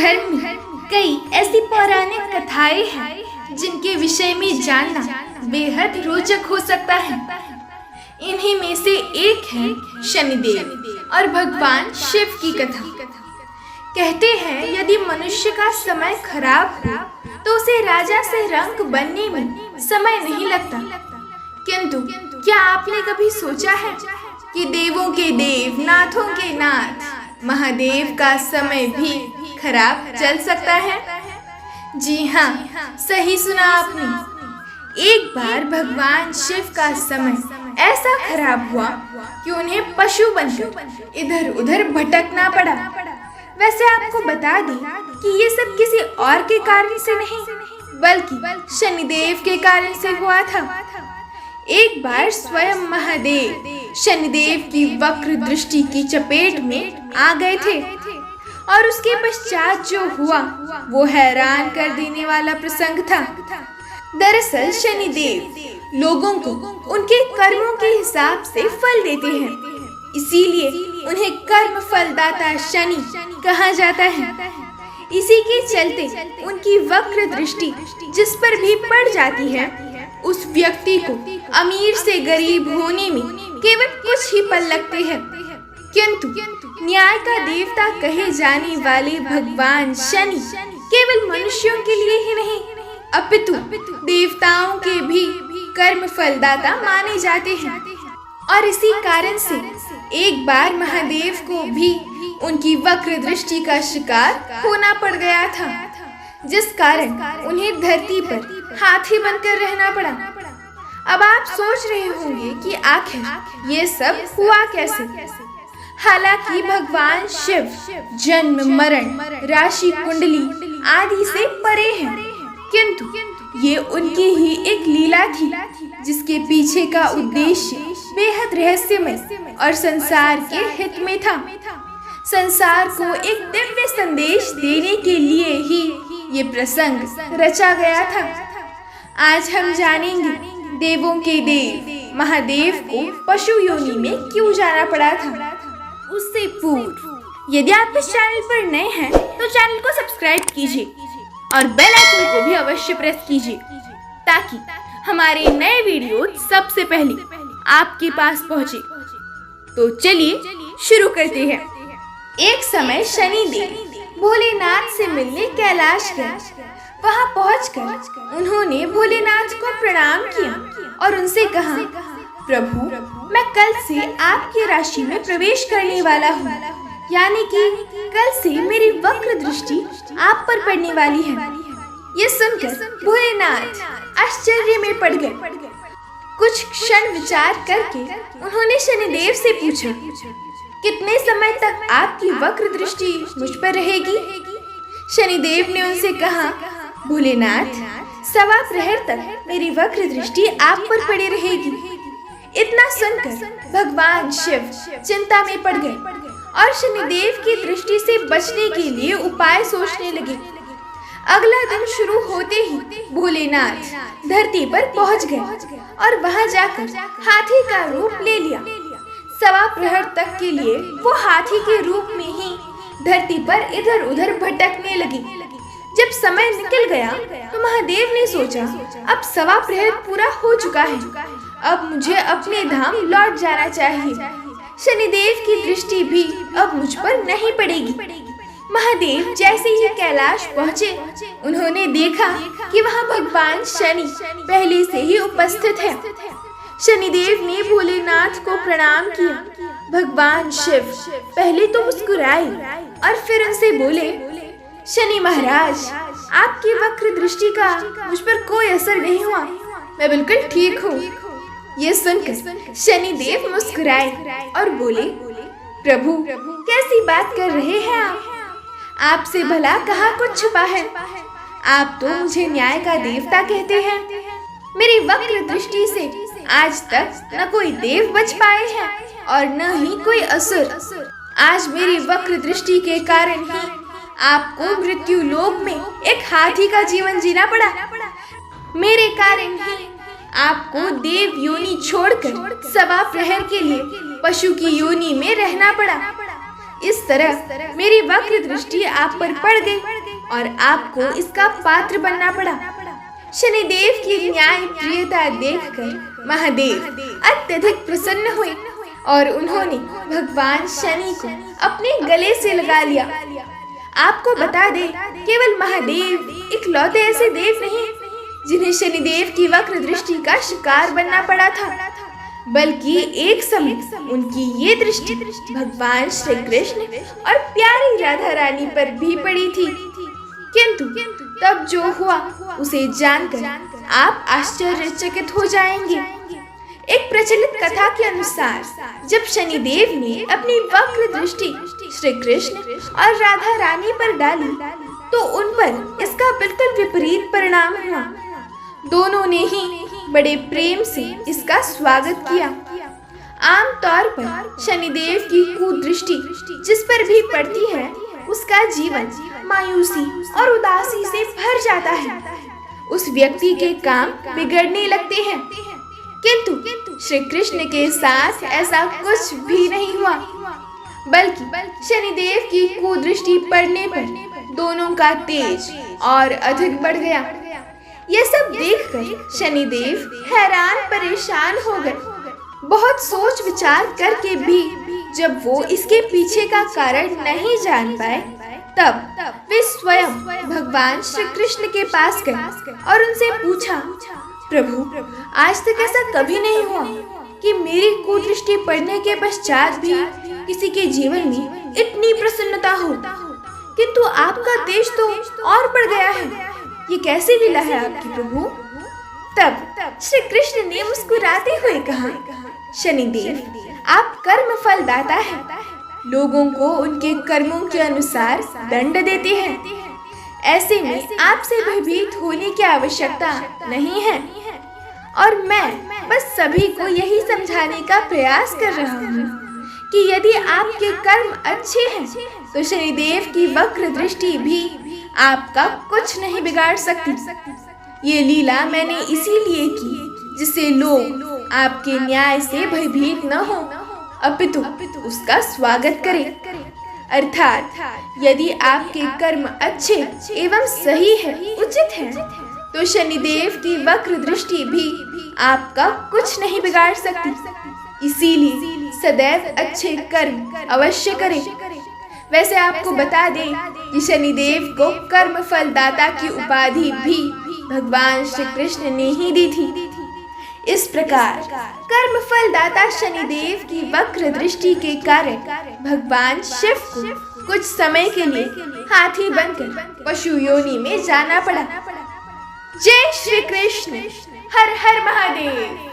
धर्म में कई ऐसी पौराणिक कथाएं हैं जिनके विषय में जानना बेहद रोचक हो सकता है। इन्हीं में से एक है शनिदेव और भगवान शिव की कथा। कहते हैं यदि मनुष्य का समय खराब हो तो उसे राजा से रंक बनने में समय नहीं लगता, किंतु क्या आपने कभी सोचा है कि देवों के देव, नाथों के नाथ महादेव का समय भी खराब चल सकता है? जी हाँ, सही सुना आपने। एक बार भगवान शिव का समय ऐसा खराब हुआ कि उन्हें पशु बनकर इधर उधर भटकना पड़ा। वैसे आपको बता दें कि ये सब किसी और के कारण से नहीं, बल्कि शनिदेव के कारण से हुआ था। एक बार स्वयं महादेव शनिदेव की वक्र दृष्टि की चपेट में आ गए थे और उसके पश्चात जो हुआ वो हैरान कर देने वाला प्रसंग था। दरअसल शनिदेव लोगों को उनके कर्मों के हिसाब से फल देते हैं, इसीलिए उन्हें कर्म फलदाता शनि कहा जाता है। इसी के चलते उनकी वक्र दृष्टि जिस पर भी पड़ जाती है, उस व्यक्ति को अमीर से गरीब होने में केवल कुछ ही पल लगते हैं। किंतु न्याय का देवता कहे जाने वाले भगवान शनि केवल मनुष्यों के लिए ही नहीं, अपितु देवताओं के भी कर्म फलदाता माने जाते हैं। और इसी कारण से एक बार महादेव को भी उनकी वक्र दृष्टि का शिकार होना पड़ गया था, जिस कारण उन्हें धरती पर हाथी बनकर रहना पड़ा। अब आप सोच रहे होंगे कि आखिर ये सब हुआ कैसे। हालांकि भगवान शिव जन्म, मरण, राशि कुंडली आदि से परे हैं, किंतु ये उनकी ही एक लीला थी जिसके पीछे का उद्देश्य बेहद रहस्यमय और संसार के हित में था। संसार को एक दिव्य संदेश देने के लिए ही ये प्रसंग रचा गया था। आज हम जानेंगे देवों के देव महादेव को पशु योनि में क्यों जाना पड़ा था। उससे पूर्व यदि आप इस चैनल पर नए हैं तो चैनल को सब्सक्राइब कीजिए और बेल आइकन को भी अवश्य प्रेस कीजिए ताकि हमारे नए वीडियो सबसे पहले आपके पास पहुंचे। तो चलिए शुरू करते हैं। एक समय शनिदेव भोलेनाथ से मिलने कैलाश गए। वहां पहुंचकर उन्होंने भोलेनाथ को प्रणाम किया और उनसे कहा, प्रभु, मैं कल से आपकी राशि में प्रवेश करने वाला हूँ, यानी कि कल से मेरी वक्र दृष्टि आप पर पड़ने वाली है। ये सुनकर भोलेनाथ आश्चर्य में पड़ गए। कुछ क्षण विचार करके उन्होंने शनिदेव से पूछा, कितने समय तक आपकी वक्र दृष्टि मुझ पर रहेगी? शनिदेव ने उनसे कहा, भोलेनाथ, 1.25 प्रहर तक मेरी वक्र दृष्टि आप पर पड़ी रहेगी। इतना सुनकर भगवान शिव चिंता में पड़ गए और शनिदेव की दृष्टि से बचने के लिए उपाय सोचने लगे। अगला दिन शुरू होते ही भोलेनाथ धरती पर पहुंच गए और वहां जाकर हाथी का रूप ले लिया। 1.25 प्रहर तक के लिए वो हाथी के रूप में ही धरती पर इधर उधर भटकने लगी। जब समय निकल गया तो महादेव ने सोचा, अब 1.25 प्रहर पूरा हो चुका है, अब मुझे अपने धाम लौट जाना चाहिए। शनिदेव की दृष्टि भी अब मुझ पर नहीं पड़ेगी। महादेव जैसे ही कैलाश पहुँचे, उन्होंने देखा कि वहाँ भगवान शनि पहले से ही उपस्थित है। शनिदेव ने भोलेनाथ को प्रणाम किया। भगवान शिव पहले तो मुस्कुराए और फिर उनसे बोले, शनि महाराज, आपकी वक्र दृष्टि का मुझ पर कोई असर नहीं हुआ, मैं बिल्कुल ठीक हूँ। ये सुनकर शनिदेव मुस्कुराए और बोले, प्रभु, कैसी बात कर रहे हैं आप? आपसे भला कहाँ कुछ छुपा है? आप तो मुझे न्याय का देवता कहते हैं। मेरी वक्र दृष्टि से आज तक न कोई देव बच पाए हैं और न ही कोई असुर। आज मेरी वक्र दृष्टि के कारण ही आपको मृत्यु लोक में एक हाथी का जीवन जीना पड़ा। मेरे कारण ही आपको देव योनि छोड़कर 1.25 प्रहर के लिए पशु की योनि में रहना पड़ा। इस तरह मेरी वक्र दृष्टि आप पर पड़ गई और आपको इसका पात्र बनना पड़ा। शनिदेव की न्याय प्रियता देखकर महादेव अत्यधिक प्रसन्न हुए और उन्होंने भगवान शनि को अपने गले से लगा लिया। आपको बता दें, केवल महादेव इकलौते ऐसे देव नहीं जिन्हें शनिदेव की वक्र दृष्टि का शिकार बनना पड़ा था, बल्कि एक समय उनकी ये दृष्टि भगवान श्री कृष्ण और प्यारी राधा रानी पर भी पड़ी थी। किंतु तब जो हुआ उसे जानकर आप आश्चर्यचकित हो जाएंगे। एक प्रचलित कथा के अनुसार जब शनिदेव ने अपनी वक्र दृष्टि श्री कृष्ण और राधा रानी पर डाली तो उन पर इसका बिल्कुल विपरीत परिणाम हुआ। दोनों ने ही बड़े प्रेम से इसका स्वागत किया। आमतौर पर शनिदेव की कुदृष्टि जिस पर भी पड़ती है उसका जीवन मायूसी और उदासी से भर जाता है। उस व्यक्ति के काम बिगड़ने लगते हैं। किंतु श्री कृष्ण के साथ ऐसा कुछ भी नहीं हुआ, बल्कि शनिदेव की कुदृष्टि पड़ने पर दोनों का तेज और अधिक बढ़ गया। यह सब देखकर शनिदेव हैरान परेशान हो गए। बहुत सोच विचार करके भी जब वो इसके पीछे का कारण नहीं जान पाए, तब वे स्वयं भगवान श्री कृष्ण के पास गए और उनसे पूछा, प्रभु, आज तक ऐसा कभी नहीं हुआ कि मेरी कुदृष्टि पड़ने के पश्चात भी किसी के जीवन में इतनी प्रसन्नता हो, किंतु आपका तेज तो और बढ़ गया है। ये कैसी लीला है आपकी प्रभु? तब श्री कृष्ण ने मुस्कुराते हुए कहा, शनिदेव, आप कर्म फल दाता है, लोगों को उनके कर्मों के अनुसार दंड देते हैं। ऐसे में आपसे भयभीत होने की आवश्यकता नहीं है और मैं बस सभी को यही समझाने का प्रयास कर रहा हूँ कि यदि आपके कर्म अच्छे हैं तो शनिदेव की वक्र दृष्टि भी आपका कुछ नहीं बिगाड़ सकती। ये लीला मैंने इसीलिए की जिससे लोग आपके न्याय से भयभीत न हो, अपितु उसका स्वागत करें। अर्थात यदि आपके कर्म अच्छे एवं सही है, उचित है, तो शनिदेव की वक्र दृष्टि भी आपका कुछ नहीं बिगाड़ सकती। इसीलिए सदैव अच्छे कर्म अवश्य करें। वैसे आपको बता दें कि शनिदेव को कर्म फल दाता की उपाधि भी भगवान श्री कृष्ण ने ही दी थी। इस प्रकार कर्म फल दाता शनिदेव की वक्र दृष्टि के कारण भगवान शिव को कुछ समय के लिए हाथी बनकर पशु योनि में जाना पड़ा। जय श्री कृष्ण। हर हर महादेव।